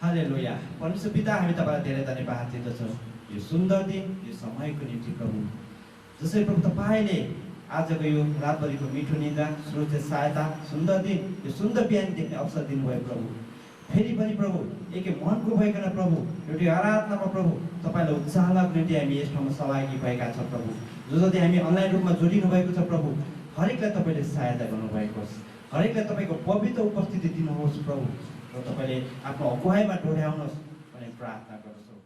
हालेलुया। परमेश्वर पिता, हामी तपाईलाई धेरै धन्यवाद दिँदछौँ यो सुन्दर दिन, यो समयको निम्ति प्रभु। जसरी प्रभु तपाईँले आजको यो रातभरिको मिठो निद्रा, स्रोतले सहायता, सुन्दर दिन, यो सुन्दर बिहान देख्ने अवसर दिनुभयो प्रभु। फेरि पनि प्रभु एकै मनको भइकन प्रभु एउटा आराधनामा प्रभु तपाईँलाई उत्साहको निम्ति हामी यस ठाउँमा सहभागी भएका छौँ प्रभु। जो जति हामी अनलाइन रूपमा जोडिनु भएको छ प्रभु, हरेकलाई तपाईँले सहायता गर्नुभएको होस्, हरेकलाई तपाईँको पवित्र उपस्थिति दिनुहोस् प्रभु, र तपाईँले आफ्नो अगुवाईमा डोर्याउनुहोस् भन्ने प्रार्थना गर्दछौँ।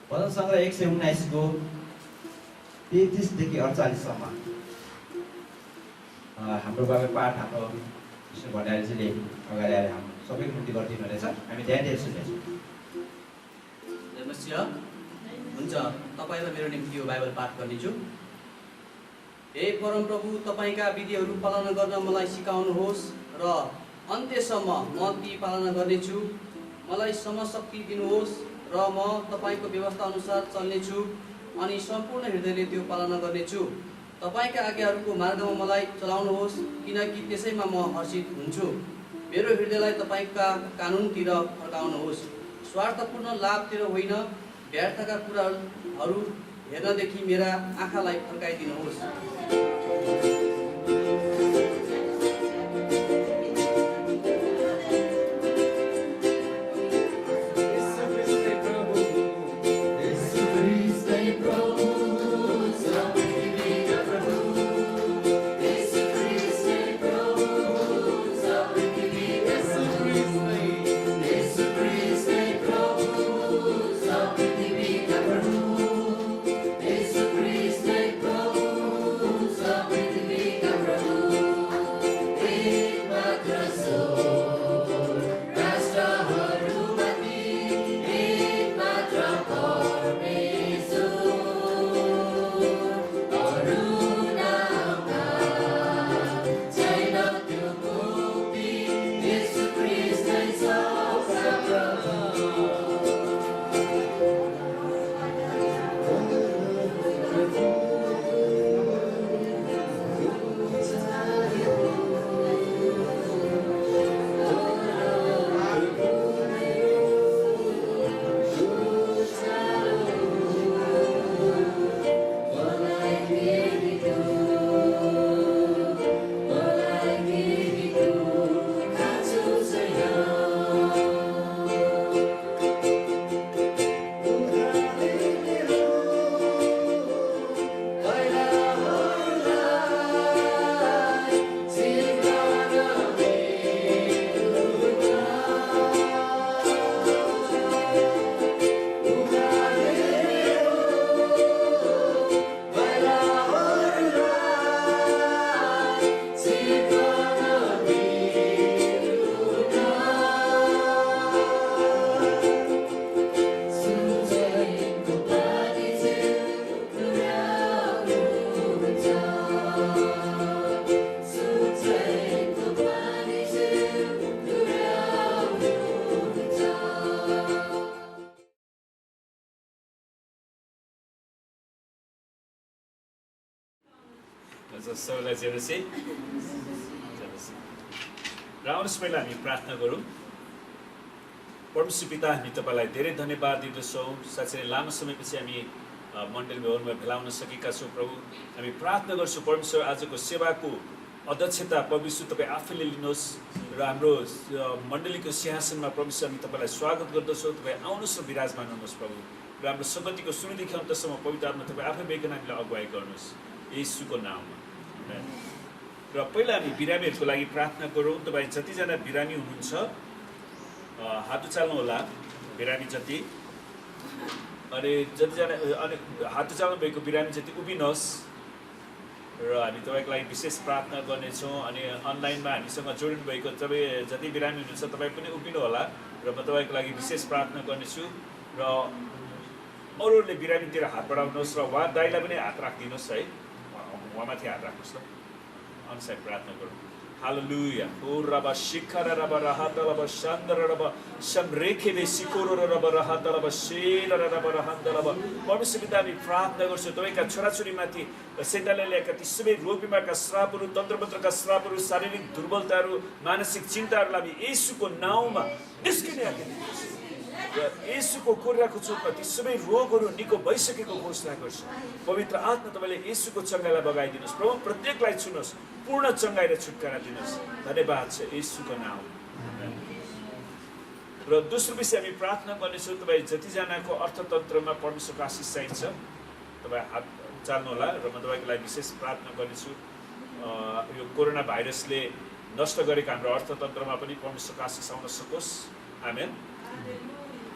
भजन सङ्ग्रह 119 को 33 देखि 48 सम्म हाम्रो बाबु पाठ हाम्रो विष्णु भण्डारीजीले अगाडि आएर हाम्रो सबैको निम्ति गरिदिनु रहेछ। हामी ध्यान दिएर सुन्नेछौँ। नमस्कार, हुन्छ। तपाईँलाई मेरो निम्ति यो बाइबल पाठ गर्नेछु। हे परम प्रभु, तपाईँका विधिहरू पालना गर्न मलाई सिकाउनुहोस् र अन्त्यसम्म म ती पालना गर्नेछु। मलाई समशक्ति दिनुहोस् र म तपाईँको व्यवस्था अनुसार चल्नेछु अनि सम्पूर्ण हृदयले त्यो पालना गर्नेछु। तपाईँका आज्ञाहरूको मार्गमा मलाई चलाउनुहोस्, किनकि त्यसैमा म हर्षित हुन्छु। मेरो हृदयलाई तपाईँका कानुनतिर फर्काउनुहोस्, स्वार्थपूर्ण लाभतिर होइन, व्यर्थका कुराहरू हेर्नदेखि मेरा आँखालाई फर्काइदिनुहोस्। Praise सबैलाई जेलसी र आउनुहोस् पहिला हामी प्रार्थना गरौँ। परमेश्वर पिता, हामी तपाईँलाई धेरै धन्यवाद दिँदछौँ। साँच्चै लामो समयपछि हामी मण्डली भवनमा भेला हुन सकेका छौँ। प्रभु, हामी प्रार्थना गर्छौँ परमेश्वर आजको सेवाको अध्यक्षता परमेश्वर तपाईँ आफैले लिनुहोस् र हाम्रो मण्डलीको सिंहासनमा परमेश्वर हामी तपाईँलाई स्वागत गर्दछौँ। तपाईँ आउनुहोस् र विराजमान हुनुहोस् प्रभु, र हाम्रो सङ्गतिको सुरुदेखि अन्तसम्म पवित्र आत्मा तपाईँ आफै बेकन हामीलाई अगुवाई गर्नुहोस् येशूको नाममा। र पहिला हामी बिरामीहरूको लागि प्रार्थना गरौँ। तपाईँ जतिजना बिरामी हुनुहुन्छ हात उचाल्नु होला, बिरामी जति, अनि जतिजना अनि हात उचाल्नु भएको बिरामी जति उभिनुहोस् र हामी तपाईँको लागि विशेष प्रार्थना गर्नेछौँ। अनि अनलाइनमा हामीसँग जोडिनु भएको तपाईँ जति बिरामी हुनुहुन्छ तपाईँ पनि उभिनु होला र म तपाईँको लागि विशेष प्रार्थना गर्नेछु। र अरूहरूले बिरामीतिर हात बढाउनुहोस् र उहाँ दाइलाई पनि हात राखिदिनुहोस् है, उहाँमाथि हात राख्नुहोस् ल, अनुसार प्रार्थना गरौँ। हालेलुया। ओ रबा शिखर रबा रहत रबा शान्दर रबा समरेखेले सिकोरो रबा रहत रबा शेर रबा रहत रबा। परमेश्वर पिता, हामी प्रार्थना गर्छौँ तपाईँका छोराछोरीमाथि सैतानले ल्याएका ती सबै रोग बिमारका श्रापहरू, तन्त्रमन्त्रका श्रापहरू, शारीरिक दुर्बलताहरू, मानसिक चिन्ताहरूलाई हामी येशूको नाउँमा निस्किने आज्ञा दिनुहोस् र येशूको कोर्राको चोटमा ती सबै रोगहरू निको भइसकेको घोषणा गर्छु। पवित्र आत्मा तपाईँले येशूको चङ्गाइलाई बगाइदिनुहोस् प्रभु, प्रत्येकलाई छुनुहोस्, पूर्ण चङ्गाइ र छुटकारा दिनुहोस्। धन्यवाद छ येशूको नाम। र दोस्रो विषय हामी प्रार्थना गर्नेछौँ, तपाईँ जतिजनाको अर्थतन्त्रमा परमेश्वरको आशिष चाहिन्छ तपाईँ हात चाल्नु होला र म तपाईँको लागि विशेष प्रार्थना गर्नेछु। यो कोरोना भाइरसले नष्ट गरेको हाम्रो अर्थतन्त्रमा पनि परमेश्वरको आशिष आउन सकोस्। आमेन।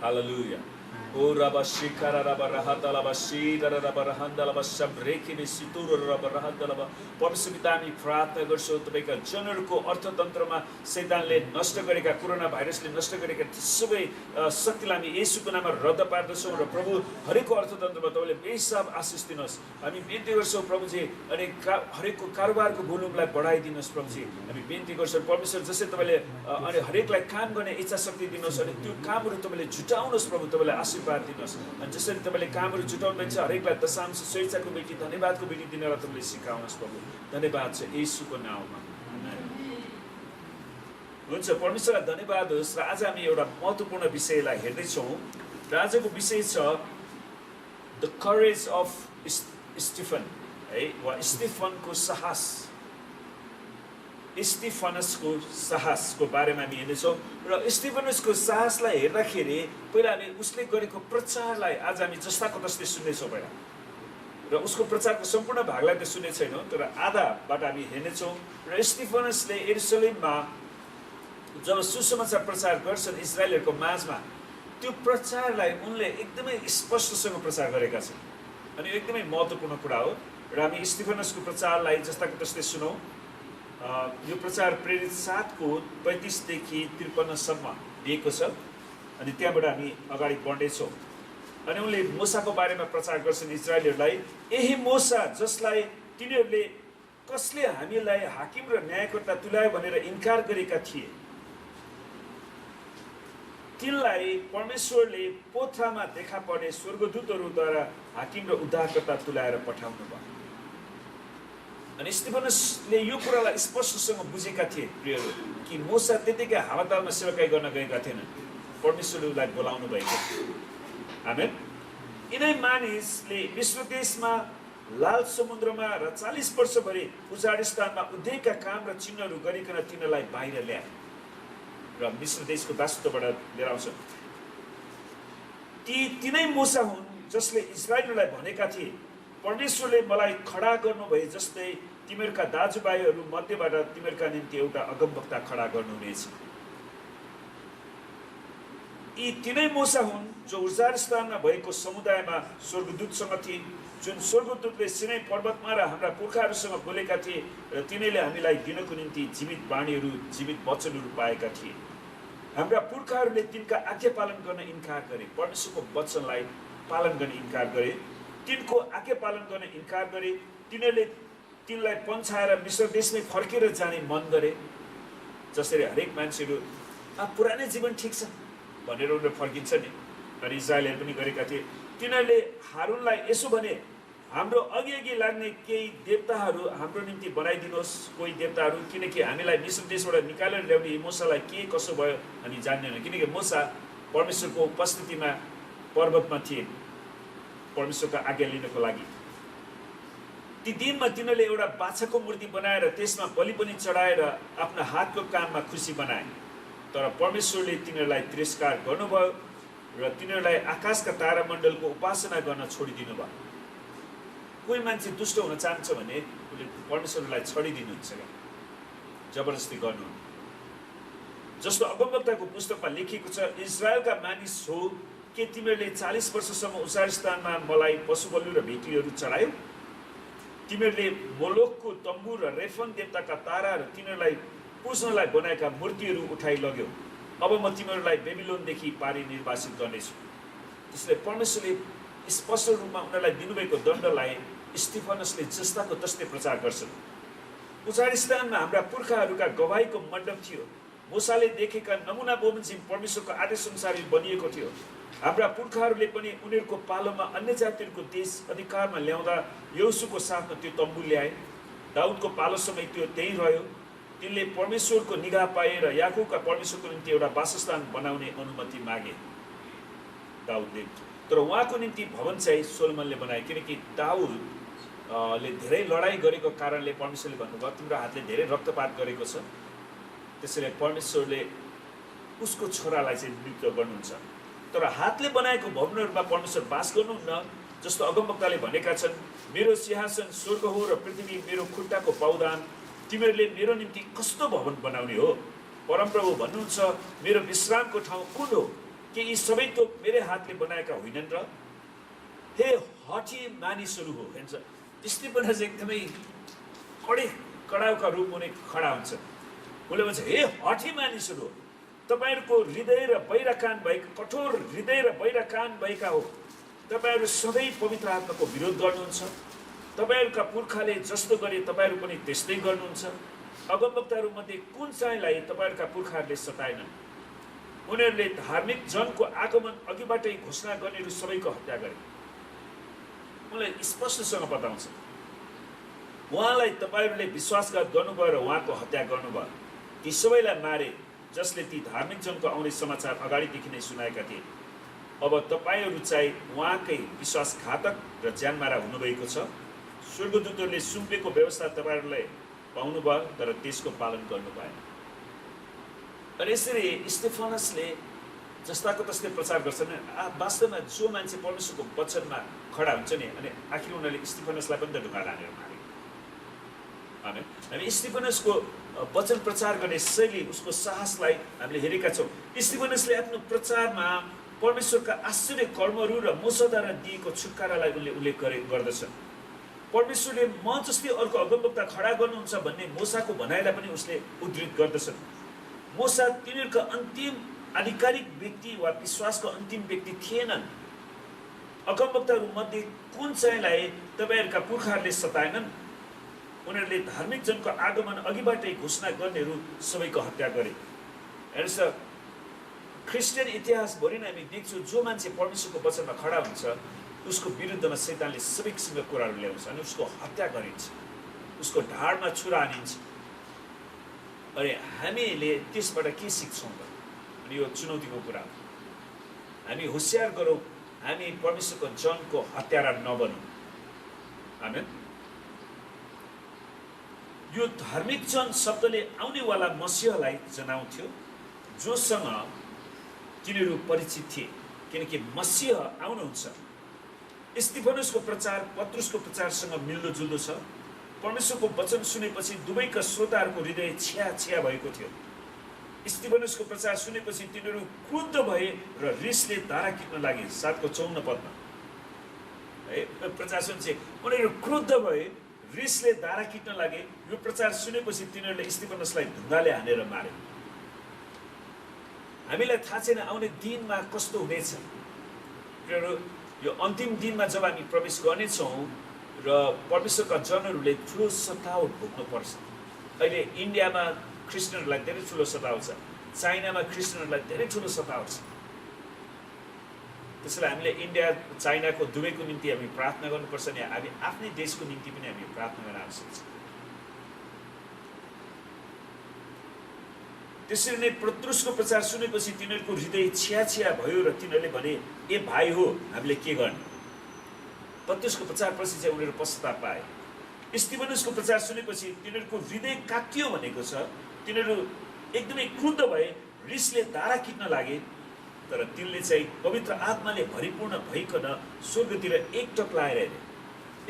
हालेलुया। ओ रबा शिखर रबा रहत रबा शीर रबा रहन्द रबा समरेखेले सितुर रबा रहन्द रबा। परमेश्वर पिता, हामी प्रार्थना गर्छौँ तपाईँका जनहरूको अर्थतन्त्रमा सैतानले नष्ट गरेका, कोरोना भाइरसले नष्ट गरेका सबै शक्तिलाई हामी येशूको नाममा रद्द पार्दछौँ। र प्रभु, हरेकको अर्थतन्त्रमा तपाईँले बेहिसाब आशिष दिनुहोस्। हामी बिन्ती गर्छौँ प्रभुजी, अनि हरेकको कारोबारको भोल्युमलाई बढाइदिनुहोस् प्रभुजी। हामी बिन्ती गर्छौँ परमेश्वर, जसरी तपाईँले अनि हरेकलाई काम गर्ने इच्छा शक्ति दिनुहोस्, अनि त्यो कामहरू तपाईँले जुटाउनुहोस् प्रभु, तपाईँले आशीर्वाद दिनुहोस्। अनि जसरी तपाईँले कामहरू जुटाउनुहुन्छ हरेकलाई दशांश स्वेच्छाको बेटी, धन्यवादको बेटी दिनलाई तपाईँले सिकाउनुहोस् प्रभु। धन्यवाद छ येशूको नाउँमा। हुन्छ, परमेश्वरलाई धन्यवाद होस्। र आज हामी एउटा महत्त्वपूर्ण विषयलाई हेर्दैछौँ र आजको विषय छ द करेज अफ स्टिफन, है, वा स्टिफनको साहस। स्टिफनसको साहसको बारेमा हामी हेर्नेछौँ र स्टिफनसको साहसलाई हेर्दाखेरि पहिला हामी उसले गरेको प्रचारलाई आज हामी जस्ताको तस्तै सुन्नेछौँ पहिला, र उसको प्रचारको सम्पूर्ण भागलाई त सुने छैनौँ, तर आधाबाट हामी हेर्नेछौँ। र स्टिफनसले यरुशलेममा जब सुसमाचार प्रचार गर्छन् इजरायलहरूको माझमा, त्यो प्रचारलाई उनले एकदमै स्पष्टसँग प्रचार गरेका छन्। अनि एकदमै महत्त्वपूर्ण कुरा हो र हामी स्टिफनसको प्रचारलाई जस्ताको तस्तै सुनौँ। यो प्रचार प्रेरित 7को 35देखि 53सम्म दिएको छ, अनि त्यहाँबाट हामी अगाडि बढ्नेछौँ। अनि उनले मूसाको बारेमा प्रचार गर्छन् इजरायलीहरूलाई। यही मूसा जसलाई तिनीहरूले कसले हामीलाई हाकिम र न्यायकर्ता तुल्यायो भनेर इन्कार गरेका थिए, तिनलाई परमेश्वरले पोथ्रामा देखा पर्ने स्वर्गदूतहरूद्वारा हाकिम र उद्धारकर्ता तुल्याएर पठाउनु भयो। अनि स्टिफनसले यो कुरालाई स्पष्टसँग बुझेका थिए प्रियहरू, कि मूसा त्यतिकै हावातालमा सेवाकाई गर्न गएका थिएनन्, परमेश्वरलाई बोलाउनु भएको। आमेन। यिनै मानिसले मिस्र देशमा, लाल समुद्रमा र 40 वर्षभरि उजाड स्थानमा उद्योगका काम र चिन्हहरू गरिकन तिनीहरूलाई बाहिर ल्याए र मिस्र देशको दासत्वबाट लिएर आउँछ। तिनै मूसा हुन् जसले इजरायलीलाई भनेका थिए, परमेश्वरले मलाई खडा गर्नु भए जस्तै तिमीहरूका दाजुभाइहरू मध्येबाट तिमीहरूका निम्ति एउटा अगमवक्ता खडा गर्नुहुनेछ। यी तिनै मूसा हुन् जो उजाड स्थानमा भएको समुदायमा स्वर्गदूतसँग थिए, जुन स्वर्गदूतले सिनै पर्वतमा र हाम्रा पुर्खाहरूसँग बोलेका थिए र तिनीले हामीलाई दिनको निम्ति जीवित वाणीहरू, जीवित वचनहरू पाएका थिए। हाम्रा पुर्खाहरूले तिनका आज्ञा पालन गर्न इन्कार गरे, परमेश्वरको वचनलाई पालन गर्ने इन्कार गरे, तिनको आज्ञा पालन गर्न इन्कार गरे। तिनीहरूले तिनलाई पन्छाएर मिस्र देशमै फर्केर जाने मन गरे, जसरी हरेक मान्छेहरू पुरानै जीवन ठिक छ भनेर उनीहरू फर्किन्छ नि, अनि इजरायलले पनि गरेका थिए। तिनीहरूले हारूनलाई यसो भने, हाम्रो अघि लाग्ने केही देवताहरू हाम्रो निम्ति बनाइदिनुहोस्, कोही देवताहरू, किनकि हामीलाई मिश्र देशबाट निकालेर ल्याउने यी मूसालाई के कसो भयो हामी जान्दैनौँ। किनकि मूसा परमेश्वरको उपस्थितिमा पर्वतमा थिए परमेश्वरको आज्ञा लिनको लागि। ती दिनमा तिनीहरूले एउटा बाछाको मूर्ति बनाएर त्यसमा बलि पनि चढाएर आफ्नो हातको काममा खुसी बनाए। तर परमेश्वरले तिनीहरूलाई तिरस्कार गर्नुभयो र तिनीहरूलाई आकाशका तारामण्डलको उपासना गर्न छोडिदिनु भयो। कोही मान्छे दुष्ट हुन चाहन्छ भने उसले परमेश्वरलाई छोडिदिनुहुन्छ क्या, जबरजस्ती गर्नु। जस्तो अगमवक्ताको पुस्तकमा लेखिएको छ, इजरायलका मानिस हो के तिमीहरूले 40 वर्षसम्म उचार स्थानमा मलाई पशु बलि र भेटीहरू चढायौ? तिमीहरूले मोलोकको तम्बु र रेफन देवताका तारा र तिनीहरूलाई पुज्नलाई बनाएका मूर्तिहरू उठाइ लग्यौ। अब म तिमीहरूलाई बेबिलोनदेखि पारी निर्वासित गर्नेछु। त्यसले परमेश्वरले स्पष्ट रूपमा उनीहरूलाई दिनुभएको दण्डलाई स्टिफनसले जस्ताको तस्तै प्रचार गर्छन्। उचार स्थानमा हाम्रा पुर्खाहरूका गवाहीको मण्डप थियो। मूसाले देखेका नमुना बमोजिम परमेश्वरको आदेशअनुसार बनिएको थियो। हाम्रा पुर्खाहरूले पनि उनीहरूको पालोमा अन्य जातिहरूको देश अधिकारमा ल्याउँदा यहोशूको साथमा त्यो तम्बु ल्याए। दाउदको पालो समय त्यो त्यहीँ रह्यो। तिनले परमेश्वरको निगाह पाए र याकुबका परमेश्वरको निम्ति एउटा वासस्थान बनाउने अनुमति मागे दाउदले। तर उहाँको निम्ति भवन चाहिँ सोलोमनले बनाए, किनकि दाउदले धेरै लडाइँ गरेको कारणले परमेश्वरले भन्नुभयो तिम्रो हातले धेरै रक्तपात गरेको छ, त्यसैले परमेश्वरले उसको छोरालाई चाहिँ मृत्यु गर्नुहुन्छ। तर हातले बनाएको भवनहरूमा परमेश्वर बास गर्नुहुन्न। जस्तो अगमवक्ताले भनेका छन्, मेरो सिंहासन स्वर्ग हो र पृथ्वी मेरो खुट्टाको पाउदान, तिमीहरूले मेरो निम्ति कस्तो भवन बनाउने हो? परमप्रभु भन्नुहुन्छ, मेरो विश्रामको ठाउँ कुन हो? के यी सबै त मेरै हातले बनाएका होइनन् र? हे हठी मानिसहरू हो। हेर्छ त्यस्तै पनि चाहिँ एकदमै कडाउका रूप हुने खडा हुन्छ। उसले भन्छ, हे हठी मानिसहरू, तपाईँहरूको हृदय र बहिरा कान भएका, कठोर हृदय र बहिरा कान भएका हो। तपाईँहरू सधैँ पवित्र आत्माको विरोध गर्नुहुन्छ। तपाईँहरूका पुर्खाले जस्तो गरे तपाईँहरू पनि त्यस्तै गर्नुहुन्छ। अगमवक्ताहरूमध्ये कुन चाहिँलाई तपाईँहरूका पुर्खाहरूले सताएनन्? उनीहरूले धार्मिक जनको आगमन अघिबाटै घोषणा गर्नेहरू सबैको हत्या गरे। उनलाई स्पष्टसँग बताउँछ, उहाँलाई तपाईँहरूले विश्वासघात गर्नुभयो र उहाँको हत्या गर्नुभयो। ती सबैलाई मारे जसले ती धार्मिक जनको आउने समाचार अगाडिदेखि नै सुनाएका थिए। अब तपाईँहरू चाहिँ उहाँकै विश्वासघातक र ज्यानमारा हुनुभएको छ। स्वर्गदूतहरूले सुम्पेको व्यवस्था तपाईँहरूलाई पाउनुभयो तर त्यसको पालन गर्नु भएन। अनि यसरी स्टेफनसले जस्ताको तस्तै प्रचार गर्छन्। वास्तवमा जो मान्छे परमेश्वरको वचनमा खडा हुन्छ नि, अनि आखिर उनीहरूले स्टेफनसलाई पनि त ढुङ्गा हानेर मारे। हामी स्टेफनसको वचन प्रचार गर्ने शैली, उसको साहसलाई हामीले हेरेका छौँ। स्टेफनसले आफ्नो प्रचारमा परमेश्वरका आश्चर्य कर्महरू र मूसाद्वारा दिएको छुटकारालाई उनले उल्लेख गर्दछन्। परमेश्वरले म जस्तै अर्को अगमवक्ता खडा गर्नुहुन्छ भन्ने मूसाको भनाइलाई पनि उसले उद्धृत गर्दछन्। मूसा तिनीहरूका अन्तिम आधिकारिक व्यक्ति वा विश्वासको अन्तिम व्यक्ति थिएनन्। अगमवक्ताहरूमध्ये कुन चाहिँलाई तपाईँहरूका पुर्खाहरूले सताएनन्? उनीहरूले धार्मिक जनको आगमन अघिबाटै घोषणा गर्नेहरू सबैको हत्या गरे। हेर्नुहोस्, क्रिस्चियन इतिहासभरि नै हामी देख्छौँ, जो मान्छे परमेश्वरको वचनमा खडा हुन्छ उसको विरुद्धमा शैतानले सबै किसिमका कुराहरू ल्याउँछ अनि उसको हत्या गरिन्छ, उसको ढाडमा छुरा हानिन्छ। अनि हामीले त्यसबाट के सिक्छौँ त? अनि यो चुनौतीको कुरा हो। हामी होसियार गरौँ, हामी परमेश्वरको जनको हत्यारा नबनौँ। आमेन। यो धार्मिक जन शब्दले आउनेवाला मसीहलाई जनाउँथ्यो, जोसँग तिनीहरू परिचित थिए, किनकि मसीह आउनुहुन्छ। स्तिफनुसको प्रचार पत्रुसको प्रचारसँग मिल्दोजुल्दो छ। परमेश्वरको वचन सुनेपछि दुवैका श्रोताहरूको हृदय छिया भएको थियो। स्तिफनुसको प्रचार सुनेपछि तिनीहरू क्रुद्ध भए र रिसले धारा किट्न लागे। 7:54 पदमा है प्रचार सुन्छ, उनीहरू क्रुद्ध भए, रिसले धारा किट्न लागे। यो प्रचार सुनेपछि तिनीहरूले स्तिफनुसलाई ढुङ्गाले हानेर मारे। हामीलाई थाहा छैन आउने दिनमा कस्तो हुनेछ। यो अन्तिम दिनमा जब हामी प्रवेश गर्नेछौँ र परमेश्वरका जनहरूले ठुलो सतावट भोग्नु पर्छ। अहिले इन्डियामा क्रिस्चियनहरूलाई धेरै ठुलो सताव छ, चाइनामा क्रिस्चियनहरूलाई धेरै ठुलो सताव छ। त्यसैले हामीले इन्डिया चाइनाको दुवैको निम्ति हामी प्रार्थना गर्नुपर्छ नि हामी आफ्नै देशको निम्ति पनि हामी प्रार्थना गर्न आवश्यक छ। त्यसरी नै पत्रुसको प्रचार सुनेपछि तिनीहरूको हृदय छिया भयो र तिनीहरूले भने ए भाइ हो हामीले के गर्ने। पत्रुसको प्रचारपछि चाहिँ उनीहरू पश्चाताप पाए। स्तिफनुसको प्रचार सुनेपछि तिनीहरूको हृदय काटियो भनेको छ। तिनीहरू एकदमै क्रुद्ध भए, रिसले दारा किट्न लागे। तर तिनले चाहिँ पवित्र आत्माले भरिपूर्ण भइकन स्वर्गतिर एकटक लाएर हेरे।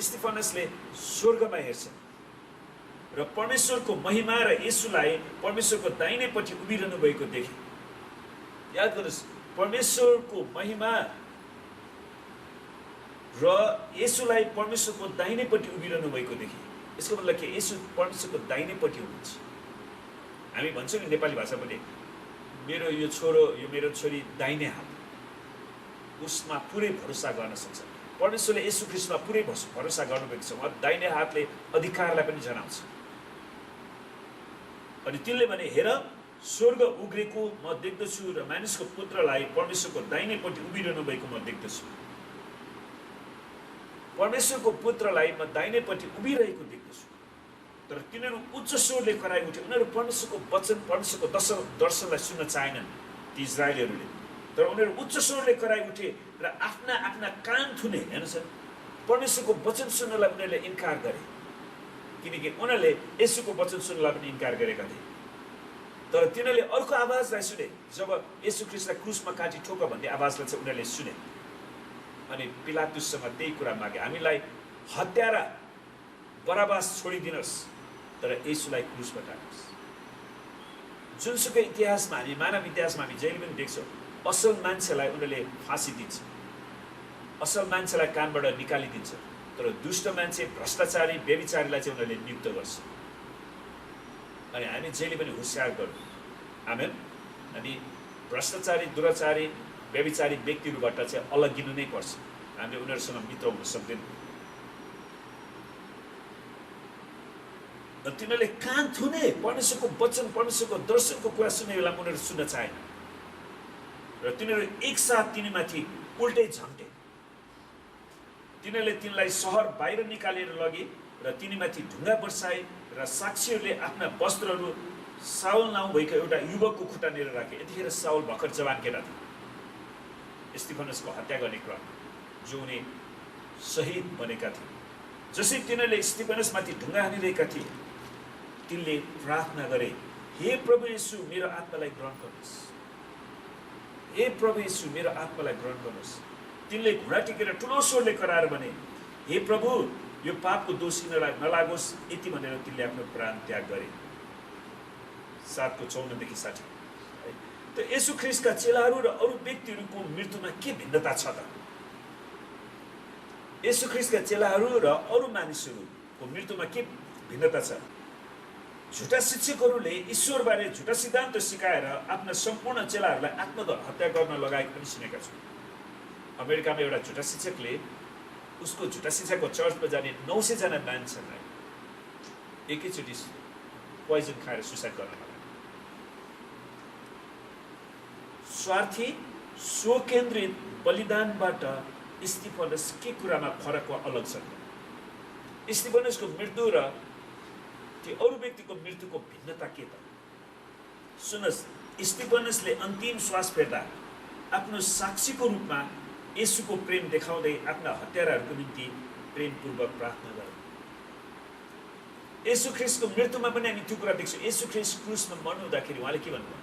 स्तिफनसले स्वर्गमा हेर्छ र परमेश्वरको महिमा र येशूलाई परमेश्वरको दाहिनेपट्टि उभिरहनु भएको देखे। याद गर्नुहोस्, परमेश्वरको महिमा र येशूलाई परमेश्वरको दाहिनेपट्टि उभिरहनु भएको देखे। यसको मतलब के? येशू परमेश्वरको दाहिनेपट्टि हुनुहुन्छ। हामी भन्छौँ नि नेपाली भाषापट्टि, मेरो यो छोरो, यो मेरो छोरी दाहिने हात, उसमा पुरै भरोसा गर्न सक्छ। परमेश्वरले येशू ख्रीष्टमा पुरै भरोसा गर्नुभएको छ। उहाँ दाहिने हातले अधिकारलाई पनि जनाउँछ। अनि तिनले भने हेर स्वर्ग उग्रेको म देख्दछु र मानिसको पुत्रलाई परमेश्वरको दाहिनेपट्टि उभिरहनु भएको म देख्दछु। परमेश्वरको पुत्रलाई म दाहिनेपट्टि उभिरहेको देख्दछु। तर तिनीहरू उच्च स्वरले कराइ उठे। उनीहरू परमेश्वरको वचन, परमेश्वरको दर्शनलाई सुन्न चाहेनन् ती इजरायलीहरूले। तर उनीहरू उच्च स्वरले कराइ उठे र आफ्ना आफ्ना कान थुने। हेर्नुहोस्, परमेश्वरको वचन सुन्नलाई उनीहरूले इन्कार गरे, किनकि उनीहरूले येशूको वचन सुन्नलाई पनि इन्कार गरेका थिए। तर तिनीहरूले अर्को आवाजलाई सुने। जब येशू ख्रीष्टलाई क्रुसमा काटी ठोक भन्ने आवाजलाई चाहिँ उनीहरूले सुने। अनि पिलातुससँग त्यही कुरा मागे, हामीलाई हत्यारा बराबास छोडिदिनुहोस्, तर येशूलाई क्रुसमा टार्नुहोस्। जुनसुकै इतिहासमा हामी, मानव इतिहासमा हामी जहिले पनि देख्छौँ, असल मान्छेलाई उनीहरूले फाँसी दिन्छ, असल मान्छेलाई कामबाट निकालिदिन्छ। तर दुष्ट मान्छे, भ्रष्टाचारी, व्यभिचारीलाई चाहिँ उनीहरूले नियुक्त गर्छ। अनि हामी जहिले पनि होसियार गरौँ। आमेन। अनि भ्रष्टाचारी, दुराचारी, व्यभिचारी व्यक्तिहरूबाट चाहिँ अलगिनु नै पर्छ। हामीले उनीहरूसँग मित्र हुन सक्दैन। र तिनीहरूले कान थुने, परमेश्वरको वचन, परमेश्वरको दर्शनको कुरा सुन्ने बेलामा उनीहरू सुन्न चाहेन। र तिनीहरू एकसाथ तिनीमाथि उल्टै झम्टे। तिनीहरूले तिनलाई सहर बाहिर निकालेर लगे र तिनीमाथि ढुङ्गा बर्साए र साक्षीहरूले आफ्ना वस्त्रहरू साउल नाउँ भएको एउटा युवकको खुट्टानेर राखे। यतिखेर साउल भर्खर जवान केटा थियो स्तिफनसको हत्या गर्ने क्रम, जो उनी शहीद बनेका थिए। जसै तिनीहरूले स्तिफनसमाथि ढुङ्गा हानिरहेका थिए, तिनले प्रार्थना गरे, हे प्रभु येशू मेरो आत्मालाई ग्रहण गर्नुहोस्, हे प्रभु येशू मेरो आत्मालाई ग्रहण गर्नुहोस्। तिनले घुँडा टेकेर ठुलो स्वरले कराएर भने, हे प्रभु यो पापको दोष यिनीहरूलाई नलागोस्। यति भनेर तिनले आफ्नो प्राण त्याग गरे। 7:54-60। त येशू ख्रीष्टका चेलाहरू र अरू व्यक्तिहरूको मृत्युमा के भिन्नता छ त? येशू ख्रीष्टका चेलाहरू र अरू मानिसहरूको मृत्युमा के भिन्नता छ? झुटा शिक्षकहरूले ईश्वरबारे झुटा सिद्धान्त सिकाएर आफ्ना सम्पूर्ण चेलाहरूलाई आत्महत्या गर्न लगाएको पनि सुनेका छौँ। अमेरिकामा एउटा झुटा शिक्षकले उसको झुटा शिक्षाको चर्चमा जाने 900 जना मान्छेलाई एकैचोटि पोइजन खाएर सुसाइड गर्न लगायो। स्वार्थी, स्वकेन्द्रित बलिदानबाट स्तिफनस के कुरामा फरक वा अलग छ? स्तिफनसको मृत्यु र त्यो अरू व्यक्तिको मृत्युको भिन्नता के त? सुन्नुहोस्, स्तिफनसले अन्तिम श्वास फेर्दा आफ्नो साक्षीको रूपमा येशूको प्रेम देखाउँदै आफ्ना हत्याराहरूको निम्ति प्रेमपूर्वक प्रार्थना गरे। येशू ख्रीष्टको मृत्युमा पनि हामी त्यो कुरा देख्छौँ। येशू ख्रीष्ट क्रुसमा मर्नुहुँदाखेरि उहाँले के भन्नुभयो?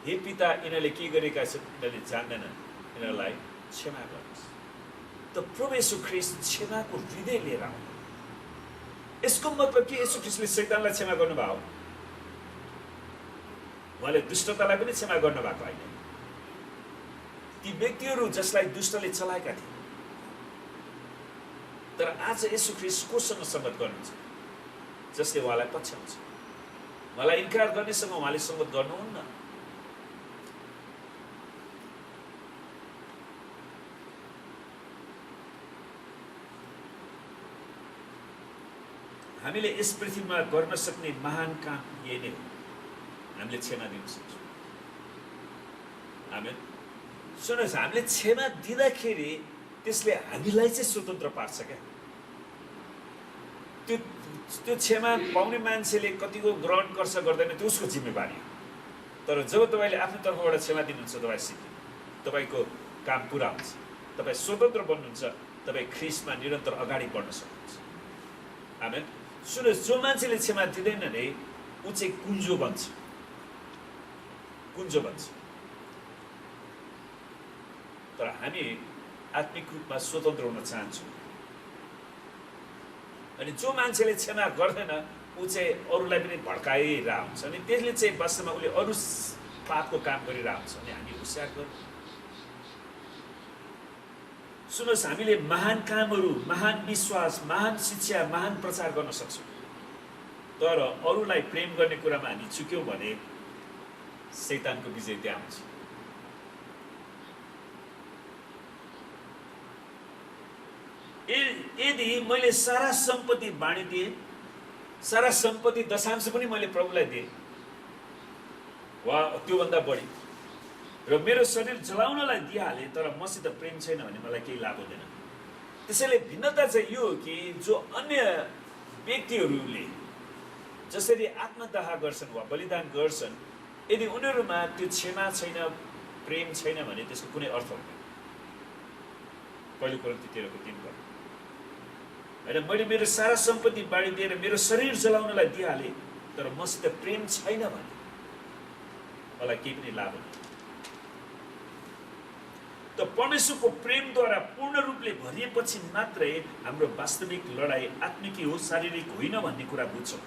हे पिता, यिनीहरूले के गरेका छन् यिनीहरूले जान्दैनन्, यिनीहरूलाई क्षमा गर्नुहोस्। त प्रभु येशू ख्रीष्ट क्षमाको हृदय लिएर आउनु। यसको मतलब के? येशू ख्रीष्टले शैतानलाई क्षमा गर्नुभयो, उहाँले दुष्टतालाई पनि क्षमा गर्नुभएको होइन। ती व्यक्तिहरू जसलाई दुष्टले चलाएका थिए। तर आज येशू ख्रीष्ट कोसँग संगत गर्नुहुन्छ? जसले उहाँलाई पछ्याउँछ। उहाँलाई इन्कार गर्नेसँग उहाँले संगत गर्नुहुन्न। हामीले यस पृथ्वीमा गर्न सक्ने महान काम यही नै हो, हामीले क्षमा दिन सक्छौँ। आमेन। सुन्नुहोस्, हामीले क्षमा दिँदाखेरि त्यसले हामीलाई चाहिँ स्वतन्त्र पार्छ क्या। त्यो क्षमा पाउने मान्छेले कतिको ग्रहण गर्छ गर्दैन त्यो उसको जिम्मेवारी हो। तर जब तपाईँले आफ्नो तर्फबाट क्षमा दिनुहुन्छ, तपाईँ सिक्नु, तपाईँको काम पुरा हुन्छ, तपाईँ स्वतन्त्र बन्नुहुन्छ, तपाईँ ख्रिस्टमा निरन्तर अगाडि बढ्न सक्नुहुन्छ। आमेन। सुन्नुहोस्, जो मान्छेले क्षमा दिँदैन भने ऊ चाहिँ कुञ्जो बन्छ, कुञ्जो बन्छ। तर हामी आत्मिक रूपमा स्वतन्त्र हुन चाहन्छौँ। अनि जो मान्छेले क्षमा गर्दैन ऊ चाहिँ अरूलाई पनि भड्काइरहेको हुन्छ, अनि त्यसले चाहिँ वास्तवमा उसले अरू पापको काम गरिरहेको हुन्छ। अनि हामी होसियार गर्नु। सुन्नुहोस्, हामीले महान कामहरू, महान विश्वास, महान शिक्षा, महान प्रचार गर्न सक्छौँ, तर अरूलाई प्रेम गर्ने कुरामा हामी चुक्यौँ भने शैतानको विजय त्यहाँ हुन्छ। यदि मैले सारा सम्पत्ति बाँडिदिएँ, सारा सम्पत्ति दशांश पनि मैले प्रभुलाई दिएँ वा त्योभन्दा बढी, र मेरो शरीर जलाउनलाई दिइहालेँ, तर मसित प्रेम छैन भने मलाई केही लाभ हुँदैन। त्यसैले भिन्नता चाहिँ यो हो कि जो अन्य व्यक्तिहरूले जसरी आत्मदाह गर्छन् वा बलिदान गर्छन्, यदि उनीहरूमा त्यो क्षमा छैन, प्रेम छैन भने त्यसको कुनै अर्थ हुँदैन। पहिलो कोरिन्थी 13:3 होइन, मैले मेरो सारा सम्पत्ति बाँडिदिएर मेरो शरीर जलाउनलाई दिइहालेँ, तर मसित प्रेम छैन भने मलाई केही पनि लाभ हुँदैन। त परमेश्वरको प्रेमद्वारा पूर्ण रूपले भरिएपछि मात्रै हाम्रो वास्तविक लडाइँ आत्मिकी हो, शारीरिक होइन भन्ने कुरा बुझ्छौँ।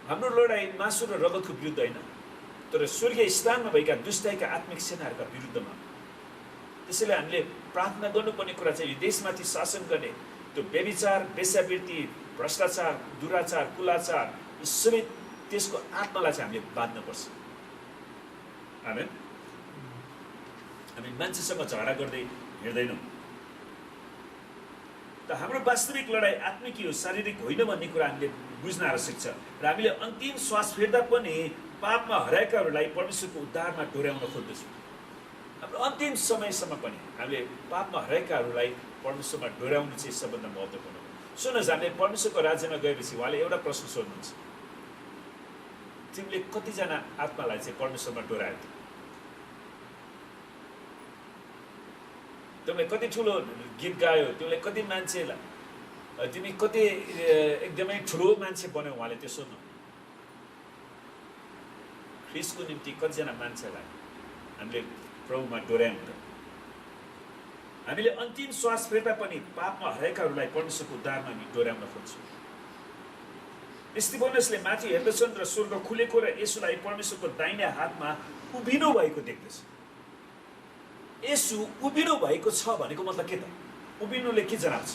हाम्रो लडाइँ मासु र रगतको विरुद्ध होइन, तर स्वर्गीय स्थानमा भएका दुष्टाइका आत्मिक सेनाहरूका विरुद्धमा। त्यसैले हामीले प्रार्थना गर्नुपर्ने कुरा चाहिँ यो देशमाथि शासन गर्ने त्यो व्यभिचार, वेश्यावृत्ति, भ्रष्टाचार, दुराचार, कुलाचार, यी सबै त्यसको आत्मालाई चाहिँ हामीले बाँध्नुपर्छ। आमेन। हामी मान्छेसँग झगडा गर्दै हिँड्दैनौँ। त हाम्रो वास्तविक लडाइँ आत्मिक हो, शारीरिक होइन भन्ने कुरा हामीले बुझ्न आवश्यक छ। र हामीले अन्तिम श्वास फेर्दा पनि पापमा हराएकाहरूलाई परमेश्वरको उद्धारमा डोर्याउन खोज्दछौँ। हाम्रो अन्तिम समयसम्म पनि हामीले पापमा हराएकाहरूलाई परमेश्वरमा डोर्याउनु चाहिँ सबभन्दा महत्त्वपूर्ण हो। सुन्नुहोस्, हामीले परमेश्वरको राज्यमा गएपछि उहाँले एउटा प्रश्न सोध्नुहुन्छ, तिमीले कतिजना आत्मालाई चाहिँ परमेश्वरमा डोर्यायो? तिमीले कति ठुलो गीत गायो? तिमीले कति मान्छेलाई, तिमी कति एकदमै ठुलो मान्छे बन्यौ? उहाँले त्यो सोध्नु। ख्रिस्टको निम्ति कतिजना मान्छेलाई हामीले प्रभुमा डोर्यायौँ त? हामीले अन्तिम श्वास फेर्दा पनि पापमा हराएकाहरूलाई परमेश्वरको उद्धारमा हामी डोर्याउन खोज्छौँ। स्तिफनसले माथि हेर्दछन् र स्वर्ग खुलेको र यसुलाई परमेश्वरको दाहिने हातमा उभिनु भएको देख्दछ। यसु उभिनु भएको छ भनेको मतलब के त? उभिनुले के जनाउँछ?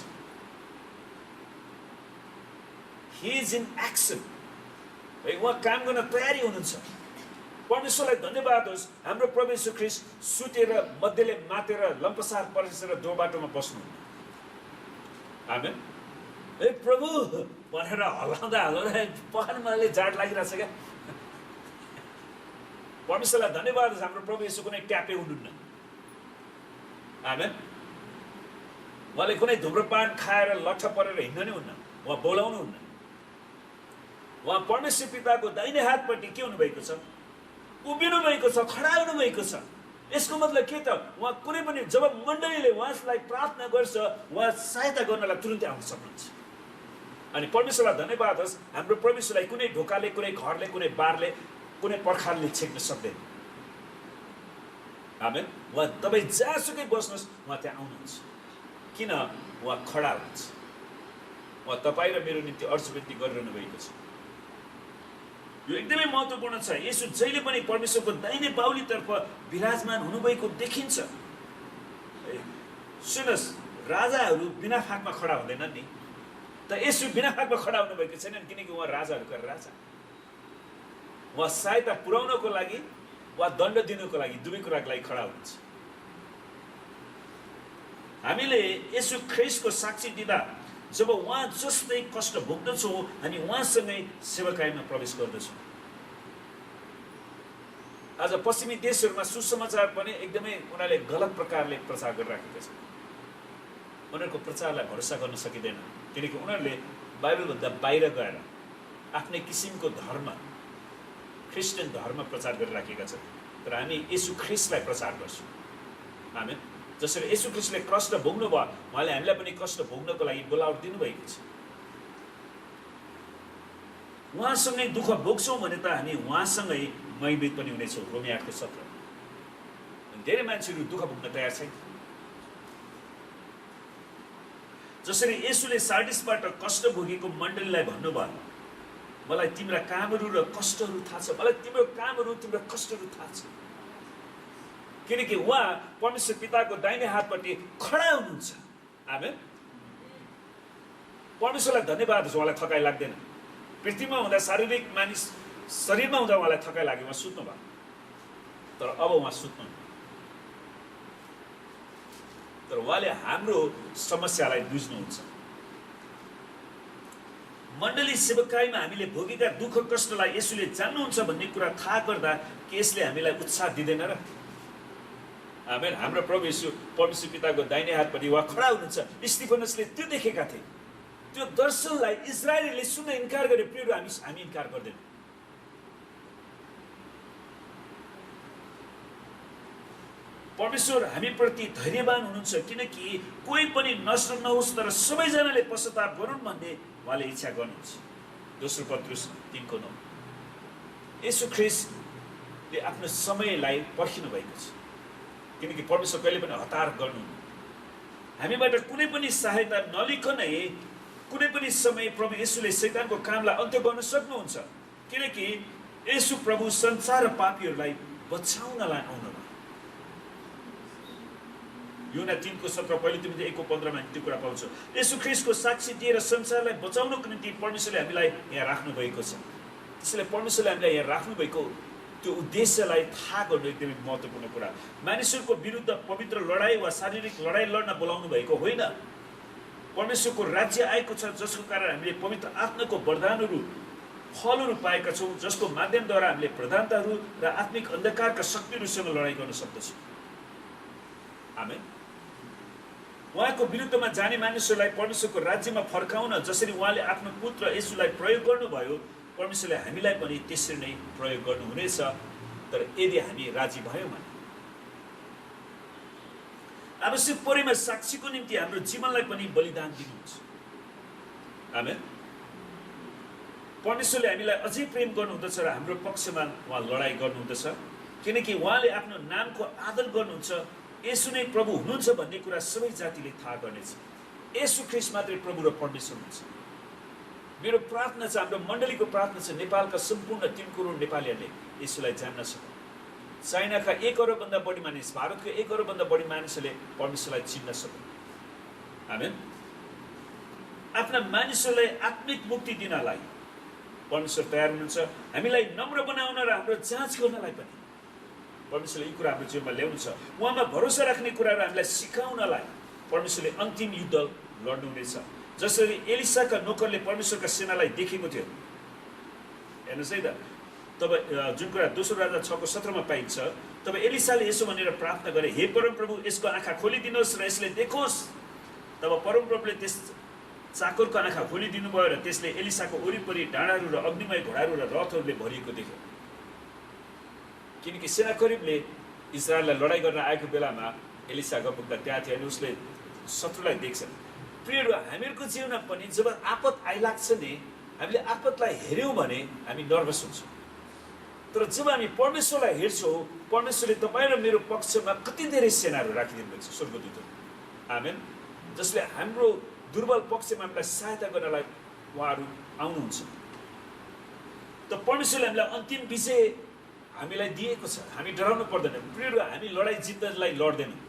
He is in action. उहाँ काम गर्न तयारी हुनुहुन्छ। परमेश्वरलाई धन्यवाद होस्, हाम्रो प्रभु येशू ख्रीष्ट सुतेर मध्यले मातेर लम्पसार परेर दो बाटोमा बस्नु। आमेन। ए प्रभु भनेर हल्लाउँदा हल्लाउँदा पखालमाले जाड लागिरहेछ क्या। परमेश्वरलाई धन्यवाद होस्, हाम्रो प्रभु येशू कुनै ट्यापे हुनुहुन्न। आमेन। उहाँले कुनै धुम्रपान खाएर लट्ठ परेर हिँड्नु नै हुन्न, उहाँ बोलाउनु हुन्न। उहाँ परमेश्वर पिताको दाहिने हातपट्टि के हुनुभएको छ? उभिनु भएको छ, खडा हुनु भएको छ। यसको मतलब के त? उहाँ कुनै पनि जब मण्डलीले उहाँलाई प्रार्थना गर्छ, उहाँ सहायता गर्नलाई तुरुन्तै आउन सक्नुहुन्छ। अनि परमेश्वरलाई धन्यवाद होस्, हाम्रो परमेश्वरलाई कुनै ढोकाले, कुनै घरले, कुनै बारले, कुनै पर्खालले छेक्न सक्दैन। आमेन। उहाँ तपाईँ जहाँसुकै बस्नुहोस्, उहाँ त्यहाँ आउनुहुन्छ। किन? उहाँ खडा हुनुहुन्छ। उहाँ तपाईँ र मेरो निम्ति अर्जुविन्ती गरिरहनु भएको छ। यो एकदमै महत्त्वपूर्ण छ। यसो जहिले पनि परमेश्वरको दाहिने बाहुलीतर्फ विराजमान हुनुभएको देखिन्छ। सुन्नुहोस्, राजाहरू बिना फाकमा खडा हुँदैनन् नि त। यसो बिना फाकमा खडा हुनुभएको छैनन्, किनकि उहाँ राजाहरूको राजा। उहाँ सहायता पुर्याउनको लागि वा दण्ड दिनुको लागि, दुवै कुराको लागि खडा हुनुहुन्छ। हामीले यसो ख्रीष्टको साक्षी दिँदा जब उहाँ जस्तै कष्ट भोग्दछौँ, हामी उहाँसँगै सेवाकाईमा प्रवेश गर्दछौँ। आज पश्चिमी देशहरूमा सुसमाचार पनि एकदमै उनीहरूले गलत प्रकारले प्रचार गरिराखेका छन्। उनीहरूको प्रचारलाई भरोसा गर्न सकिँदैन, किनकि उनीहरूले बाइबलभन्दा बाहिर गएर आफ्नै किसिमको धर्म, क्रिस्चियन धर्म प्रचार गरिराखेका छन्। तर हामी येशू ख्रीष्टलाई प्रचार गर्छौँ। आमेन। जसरी येशू ख्रीष्टले कष्ट भोग्नु भयो, उहाँले हामीलाई पनि कष्ट भोग्नको लागि बोलावट दिनुभएको छ। उहाँसँगै दुःख भोग्छौँ भने त हामी उहाँसँगै महिमित पनि हुनेछौँ। रोमी 8:17। धेरै मान्छेहरू दुःख भोग्न तयार छैन। जसरी येशूले सार्डिसबाट कष्ट भोगेको मण्डलीलाई भन्नुभयो, मलाई तिम्रा कामहरू र कष्टहरू थाहा छ, मलाई तिम्रो कामहरू, तिम्रो कष्टहरू थाहा छ। किनकि उहाँ परमेश्वर पिताको दाहिने हातपट्टि खडा हुनुहुन्छ। आमेन। परमेश्वरलाई धन्यवाद छ, उहाँलाई थकाइ लाग्दैन। पृथ्वीमा हुँदा शारीरिक मानिस शरीरमा हुँदा उहाँलाई थकाइ लाग्यो, उहाँ सुत्नु भयो। तर अब उहाँ सुत्नु, तर उहाँले हाम्रो समस्यालाई बुझ्नुहुन्छ। मण्डली सेवकाईमा हामीले भोगेका दुःख कष्टलाई येशूले जान्नुहुन्छ भन्ने कुरा थाहा गर्दा के यसले हामीलाई उत्साह दिँदैन र? आमेन। हाम्रो प्रभु येशू परमेश्वर पिताको दाहिने हातपट्टि उहाँ खडा हुनुहुन्छ। स्तिफनसले त्यो देखेका थिए। त्यो दर्शनलाई इजरायलीले सुन्न इन्कार गरे। प्रियहरू, हामी इन्कार गर्दैनौँ। परमेश्वर हामीप्रति धैर्यवान हुनुहुन्छ, किनकि कोही पनि नष्ट नहोस् तर सबैजनाले पश्चाताप गरून् भन्ने उहाँले इच्छा गर्नुहुन्छ। दोस्रो पत्रुस 3:9। येशू ख्रीष्टले आफ्नो समयलाई पर्खिनु भएको छ, किनकि परमेश्वर कहिले पनि हतार गर्नु, हामीबाट कुनै पनि सहायता नलिकनै कुनै पनि समय प्रभु येशूले शैतानको कामलाई अन्त्य गर्न सक्नुहुन्छ, किनकि येशू प्रभु संसार र पापीहरूलाई बचाउनलाई आउनुभयो। यूहन्ना 3:17 पहिलो तिमोथी 1:15 मा त्यो कुरा पाउँछ। येशू ख्रीष्टको साक्षी दिएर संसारलाई बचाउनको निम्ति परमेश्वरले हामीलाई यहाँ राख्नु भएको छ। त्यसैले परमेश्वरले हामीलाई यहाँ राख्नु भएको त्यो उद्देश्यलाई थाहा गर्नु एकदमै महत्त्वपूर्ण कुरा। मानिसहरूको विरुद्ध पवित्र लडाई वा शारीरिक लडाई लड्न बोलाउनु भएको होइन। परमेश्वरको राज्य आएको छ, जसको कारण हामीले पवित्र आत्माको वरदानहरू, फलहरू पाएका छौँ, जसको माध्यमद्वारा हामीले प्रधानताहरू र आत्मिक अन्धकारका शक्तिहरूसँग लडाई गर्न सक्दछौँ। आमेन। उहाँको विरुद्धमा जाने मानिसहरूलाई परमेश्वरको राज्यमा फर्काउन जसरी उहाँले आफ्नो पुत्र येशूलाई प्रयोग गर्नुभयो, परमेश्वरले हामीलाई पनि त्यसरी नै प्रयोग गर्नुहुनेछ। तर यदि हामी राजी भयौँ भने, आवश्यक परेमा साक्षीको निम्ति हाम्रो जीवनलाई पनि बलिदान दिनुहुन्छ। आमेन। परमेश्वरले हामीलाई अझै प्रेम गर्नुहुँदछ र हाम्रो पक्षमा उहाँ लडाई गर्नुहुँदछ, किनकि उहाँले आफ्नो नामको आदर गर्नुहुन्छ। येशू नै प्रभु हुनुहुन्छ भन्ने कुरा सबै जातिले थाहा गर्नेछ। येशू ख्रीष्ट मात्रै प्रभु र परमेश्वर हुनुहुन्छ। मेरो प्रार्थना छ, हाम्रो मण्डलीको प्रार्थना छ, नेपालका सम्पूर्ण 3 करोड नेपालीहरूले येशूलाई जान्न सकुन्। चाइनाका 1 करोडभन्दा बढी मानिस, भारतको 1 करोडभन्दा बढी मानिसहरूले परमेश्वरलाई चिन्न सकुन्। आमेन। आफ्ना मानिसहरूलाई आत्मिक मुक्ति दिनलाई परमेश्वर तयार हुनुहुन्छ। हामीलाई नम्र बनाउन र हाम्रो जाँच गर्नलाई पनि परमेश्वरले यी कुरा हाम्रो जीवनमा ल्याउनु छ। उहाँमा भरोसा राख्ने कुराहरू हामीलाई सिकाउनलाई परमेश्वरले अन्तिम युद्ध लड्नुहुनेछ। जसरी एलिसाका नोकरले परमेश्वरका सेनालाई देखेको थियो। हेर्नुहोस् है त, तब जुन कुरा दोस्रो राजा 6:17 मा पाइन्छ, तब एलिसाले यसो भनेर प्रार्थना गरे, हे परमप्रभु, यसको आँखा खोलिदिनुहोस् र यसले देखोस्। तब परमप्रभुले त्यस चाकरको आँखा खोलिदिनु भयो र त्यसले एलिसाको वरिपरि डाँडाहरू र अग्निमय घोडाहरू र रथहरूले भरिएको देख्यो। किनकि सेनाकरिबले इजरायललाई लडाई गर्न आएको बेलामा एलिसा गपुग्दा त्यहाँ थियो अनि उसले शत्रुलाई देख्छ। प्रियहरू, हामीहरूको जीवनमा पनि जब आपत आइलाग्छ नि, हामीले आपतलाई हेऱ्यौँ भने हामी नर्भस हुन्छौँ। तर जब हामी परमेश्वरलाई हेर्छौँ, परमेश्वरले तपाईँ र मेरो पक्षमा कति धेरै सेनाहरू राखिदिनु भएको छ, स्वर्गदूतहरू। आमेन। जसले हाम्रो दुर्बल पक्षमा हामीलाई सहायता गर्नलाई उहाँहरू आउनुहुन्छ। त परमेश्वरले हामीलाई अन्तिम विजय हामीलाई दिएको छ। हामी डराउनु पर्दैन। प्रियहरू, हामी लडाई जित्नलाई लड्दैनौँ।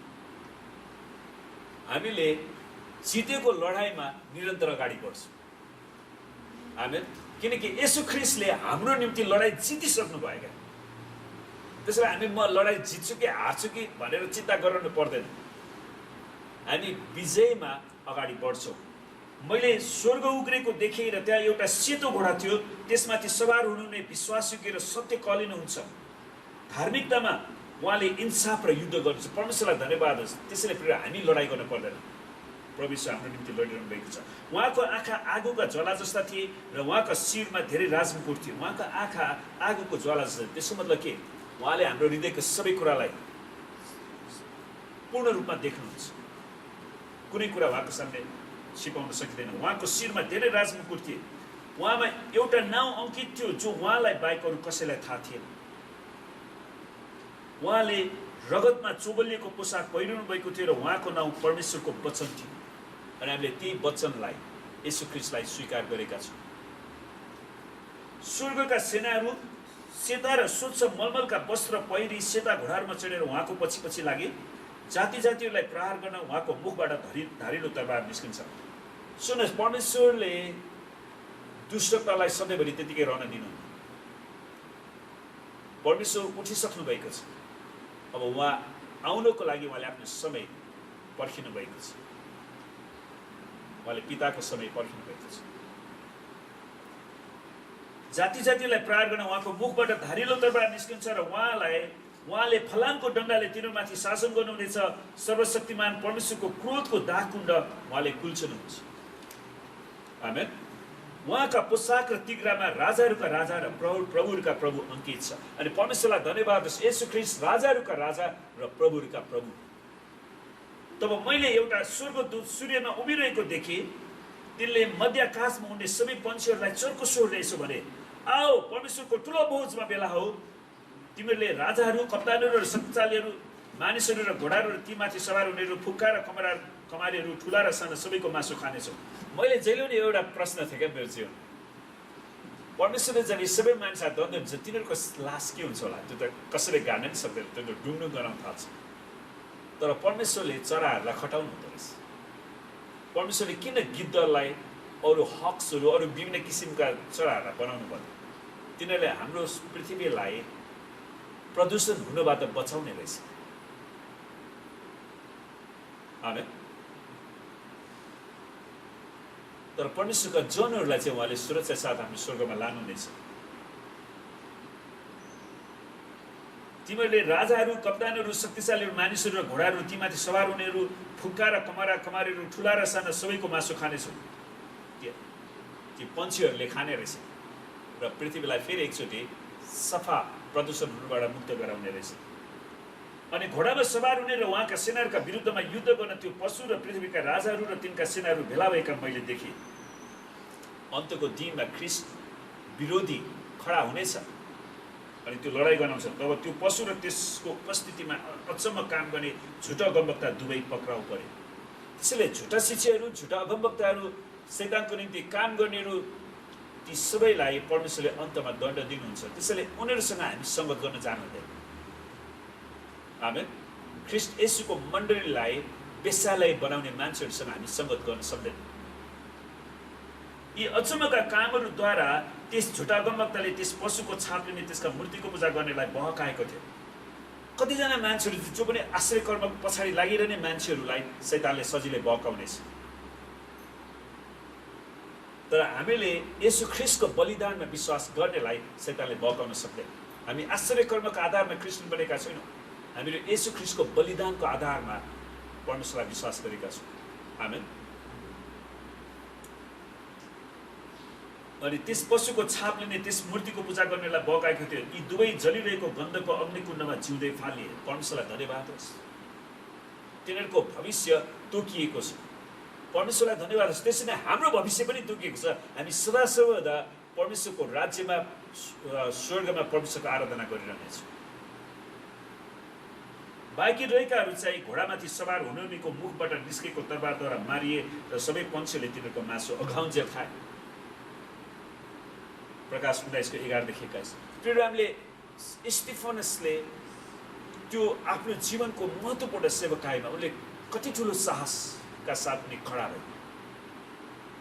हामीले जितेको लडाइँमा निरन्तर अगाडि बढ्छौँ। आमेन। किनकि येशू ख्रीष्टले हाम्रो निम्ति लडाई जितिसक्नु भयो क्या। त्यसैले हामी म लडाई जित्छु कि हार्छु कि भनेर चिन्ता गर्नु पर्दैन। हामी विजयमा अगाडि बढ्छौँ। मैले स्वर्ग उग्रेको देखेँ र त्यहाँ एउटा सेतो घोडा थियो, त्यसमाथि सवार हुनुहुने विश्वासयोग्य र सत्य कलिनु हुन्छ। धार्मिकतामा उहाँले इन्साफ र युद्ध गर्नुहुन्छ। परमेश्वरलाई धन्यवाद होस्। त्यसैले फेरि हामी लडाइँ गर्न पर्दैन। परमेश्वर हाम्रो निम्ति लडिरहनु भएको छ। उहाँको आँखा आगोका ज्वाला जस्ता थिए र उहाँका शिरमा धेरै राजमुकुट थियो। उहाँका आँखा आगोको ज्वाला जस्ता। त्यसको मतलब के? उहाँले हाम्रो हृदयको सबै कुरालाई पूर्ण रूपमा देख्नुहुन्छ। कुनै कुरा उहाँको सामने छिपाउन सकिँदैन। उहाँको शिरमा धेरै राजमुकुट थिए। उहाँमा एउटा नाउँ अंकित थियो जो उहाँलाई बाहेक अरू कसैलाई थाहा थिएन। उहाँले रगतमा चोबलिएको पोसाक पहिरिनु भएको थियो र उहाँको नाउँ परमेश्वरको वचन थियो। अनि हामीले त्यही वचनलाई येशू ख्रीष्टलाई स्वीकार गरेका छौँ। स्वर्गका सेनाहरू सेता र स्वच्छ मलमलका वस्त्र पहिरी सेता घोडाहरूमा चढेर उहाँको पछि पछि लागे। जाति जातिहरूलाई प्रहार गर्न उहाँको मुखबाट धारिलो तरबार निस्किन्छ। सुन्नुहोस्, परमेश्वरले दुष्टतालाई सधैँभरि त्यतिकै रहन दिनुहुन्न। परमेश्वर उठिसक्नु भएको छ। अब उहाँ आउनको लागि उहाँले आफ्नो समय पर्खिनु भएको छ। उहाँले पिताको समय पर्खिनु भएको छ। जाति जातिलाई प्रहार गर्न उहाँको मुखबाट धारिलो तरबार निस्किन्छ र उहाँले फलामको डन्डाले तिनीहरूमाथि शासन गर्नुहुनेछ। सर्वशक्तिमान परमेश्वरको क्रोधको दागकुण्ड उहाँले कुल्चनुहुन्छ। आमेन। उहाँका पोसाक र तिग्रामा राजाहरूका राजा र प्रभुहरूका प्रभु अंकित छ। अनि परमेश्वरलाई धन्यवाद होस्। येशू ख्रीष्ट राजाहरूका राजा र प्रभुहरूका प्रभु। तब मैले एउटा स्वर्गदूत सूर्यमा उभिरहेको देखेँ। तिनले मध्य आकाशमा उड्ने सबै पंक्षीहरूलाई चर्को स्वरले यसो भने, आओ परमेश्वरको ठुलो भोजमा भेला हो। तिमीहरूले राजाहरू, कप्तानहरू र शक्तिशालीहरू, मानिसहरू र घोडाहरू र तीमाथि सवार हुनेहरू, फुक्का र कमारीहरू, ठुला र साना सबैको मासु खानेछौ। मैले जहिले पनि एउटा प्रश्न थियो क्या मेरो जीवन। परमेश्वरले जब यी सबै मानिसहरू द्वन्द्व हुन्छ तिनीहरूको लास के हुन्छ होला? त्यो त कसैले गाड्न नि सक्दैन। त्यो त डुङ्नु गराउन थाल्छ। तर परमेश्वरले चराहरूलाई खटाउनु हुँदो रहेछ। परमेश्वरले किन गिद्धलाई, अरू हक्सहरू, अरू विभिन्न किसिमका चराहरूलाई बनाउनु पर्यो? तिनीहरूले हाम्रो पृथ्वीलाई प्रदूषण हुनबाट बचाउने रहेछ। आमेन। तर परमेश्वरका जनहरूलाई चाहिँ उहाँले सुरक्षा साथ हामी स्वर्गमा लानुहुनेछ। तिमीहरूले राजाहरू, कप्तानहरू, शक्तिशालीहरू, मानिसहरू र घोडाहरू, तीमाथि सवार हुनेहरू, फुक्का र कमारीहरू, ठुला र साना सबैको मासु खानेछौ। ती पंक्षीहरूले खाने रहेछ र पृथ्वीलाई फेरि एकचोटि सफा प्रदूषणहरूबाट मुक्त गराउने रहेछ। अनि घोडामा सवार हुने र उहाँका सेनाहरूका विरुद्धमा युद्ध गर्न त्यो पशु र पृथ्वीका राजाहरू र तिनका सेनाहरू भेला भएका मैले देखेँ। अन्तको दिनमा ख्रीष्ट विरोधी खडा हुनेछ अनि त्यो लडाइँ गराउँछ। तब त्यो पशु र त्यसको उपस्थितिमा अचम्म काम गर्ने झुटा अगमवक्ता दुवै पक्राउ परे। त्यसैले झुटा शिक्षाहरू, झुटा अगमवक्ताहरू, शैतानको निम्ति काम गर्नेहरू, ती सबैलाई परमेश्वरले अन्तमा दण्ड दिनुहुन्छ। त्यसैले उनीहरूसँग हामी सङ्गत गर्न जानुहुँदैन। आमेन। ख्रीष्ट येशूको मण्डलीलाई बेश्यालय बनाउने मान्छेहरूसँग हामी सङ्गत गर्न सक्दैन। यी अचम्मका कामहरूद्वारा त्यस झुटा अगमवक्ताले त्यस पशुको छाप लिने, त्यसका मूर्तिको पूजा गर्नेलाई बहकाएको थियो। कतिजना मान्छेहरू जो पनि आश्रय कर्मको पछाडि लागिरहने मान्छेहरूलाई शैतानले सजिलै बहकाउनेछ। तर हामीले येशू ख्रीष्टको बलिदानमा विश्वास गर्नेलाई शैतानले बहकाउन सक्दैन। हामी आश्चर्य कर्मको आधारमा क्रिस्चियन बनेका छैनौँ। हामीले येशू ख्रीष्टको बलिदानको आधारमा परमेश्वरलाई विश्वास गरेका छौँ। आमेन। अनि त्यस पशुको छाप लिने, त्यस मूर्तिको पूजा गर्नेलाई बहकाएको थियो। यी दुवै जलिरहेको गन्धको अग्निकुण्डमा जिउँदै फालिए। परमेश्वरलाई धन्यवाद होस्। तिनीहरूको भविष्य तोकिएको छ। परमेश्वरलाई धन्यवाद होस्। त्यसरी नै हाम्रो भविष्य पनि तोकिएको छ। हामी सदा सर्वदा परमेश्वरको राज्यमा, स्वर्गमा परमेश्वरको आराधना गरिरहनेछौँ। बाँकी रहेकाहरू चाहिँ घोडामाथि सवार हुनेको मुखबाट निस्केको तरबारद्वारा मारिए र सबै पंक्षीले तिनीहरूको मासु अघाउन्जेल खाए। प्रकाश 19:11 प्रिय हामीले स्टिफनसले त्यो आफ्नो जीवनको महत्त्वपूर्ण सेवकाईमा उनले कति ठुलो साहसका साथ पनि खडा रहे।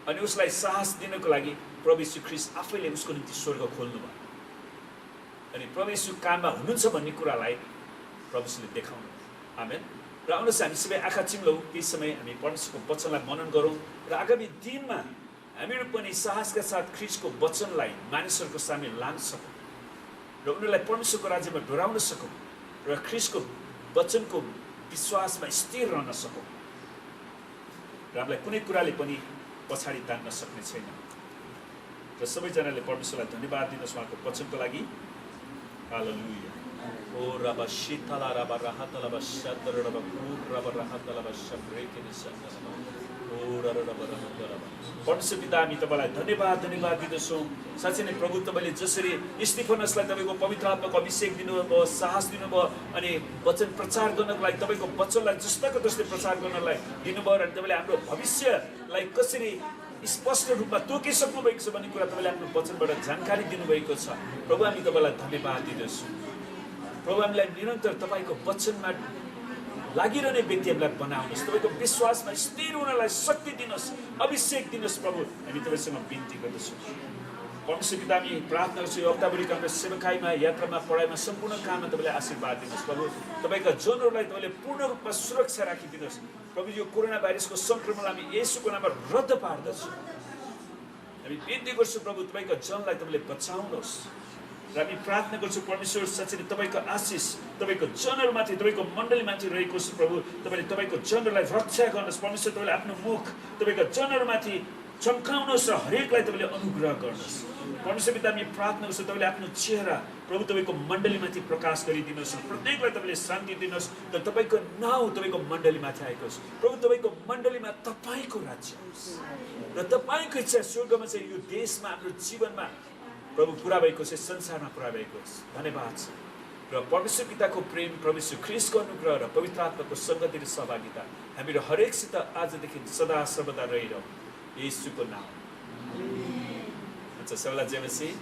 अनि उसलाई साहस दिनको लागि प्रभु येशू ख्रीष्ट आफैले उसको निम्ति स्वर्ग खोल्नुभयो। अनि प्रभु येशू काममा हुनुहुन्छ भन्ने कुरालाई प्रभुले देखाउनु। आमेन। र आउनुहोस् हामी सबै आँखा चिम्लौँ। केही समय हामी परमेश्वरको वचनलाई मनन गरौँ र आगामी दिनमा हामीहरू पनि साहसका साथ ख्रीष्टको वचनलाई मानिसहरूको सामने लान सकौँ। र उनीहरूलाई परमेश्वरको राज्यमा डोराउन सकौँ र ख्रीष्टको वचनको विश्वासमा स्थिर रहन सकौँ र हामीलाई कुनै कुराले पनि पछाडि तान्न सक्ने छैन। र सबैजनाले परमेश्वरलाई धन्यवाद दिनुहोस् उहाँको वचनको लागि। हालेलुया। ओ रबा शीतला रबा राहतला रबा शद्र रबा कुर रबा राहतला रबा शब्रेकेने शब्द ओ रबा राहतला। परमेश्वर पिता हामी तपाईँलाई धन्यवाद दिँदछौँ। साँच्चै नै प्रभु तपाईँले जसरी स्तिफनसलाई तपाईँको पवित्र आत्माको अभिषेक दिनुभयो, साहस दिनुभयो अनि वचन प्रचार गर्नको लागि तपाईँको वचनलाई जस्ताको जस्तै प्रचार गर्नलाई दिनुभयो र तपाईँले हाम्रो भविष्यलाई कसरी स्पष्ट रूपमा तोकिसक्नु भएको छ भन्ने कुरा तपाईँले आफ्नो वचनबाट जानकारी दिनुभएको छ। प्रभु हामी तपाईँलाई धन्यवाद दिँदछौँ। प्रभु हामीलाई निरन्तर तपाईँको वचनमा लागिरहने व्यक्तिहरूलाई बनाउनुहोस्, तपाईँको विश्वासमा स्थिर हुनलाई शक्ति दिनुहोस्, अभिषेक दिनुहोस्। प्रभु हामी तपाईँसँग बिन्ती गर्दछौँ। परमेश्वर पिता हामी प्रार्थना गर्छौँ यो हप्ताभरिको हाम्रो सेवकाईमा, यात्रामा, पढाइमा, सम्पूर्ण काममा तपाईँले आशीर्वाद दिनुहोस्। प्रभु तपाईँका जनहरूलाई तपाईँले पूर्ण रूपमा सुरक्षा राखिदिनुहोस्। प्रभु यो कोरोना भाइरसको सङ्क्रमण हामी येशूको नाममा रद्द पार्दछौँ। हामी बिन्ती गर्छौँ प्रभु तपाईँका जनलाई तपाईँले बचाउनुहोस् र हामी प्रार्थना गर्छौँ परमेश्वर साँच्चै तपाईँको आशिष तपाईँको जनहरूमाथि, तपाईँको मण्डलीमाथि रहेको छ। प्रभु तपाईँले तपाईँको जनहरूलाई रक्षा गर्नुहोस्। परमेश्वर तपाईँले आफ्नो मुख तपाईँका जनहरूमाथि चम्काउनुहोस् र हरेकलाई तपाईँले अनुग्रह गर्नुहोस्। परमेश्वर पिता हामी प्रार्थना गर्छौँ तपाईँले आफ्नो चेहरा प्रभु तपाईँको मण्डलीमाथि प्रकाश गरिदिनुहोस्, प्रत्येकलाई तपाईँले शान्ति दिनुहोस् र तपाईँको नाउँ तपाईँको मण्डलीमाथि आएको होस्। प्रभु तपाईँको मण्डलीमा तपाईँको राज्य होस् र तपाईँको इच्छा स्वर्गमा चाहिँ यो देशमा हाम्रो जीवनमा प्रभु पुरा भएको छ, संसारमा पुरा भएको होस्। धन्यवाद छ र परमेश्वर पिताको प्रेम, परमेश्वर ख्रीष्टको अनुग्रह र पवित्र आत्माको सङ्गति र सहभागिता हामीहरू हरेकसित आजदेखि सदा सर्वदा रहिरहँ। येशूको नाम। अच्छा सबैलाई जय मसीह।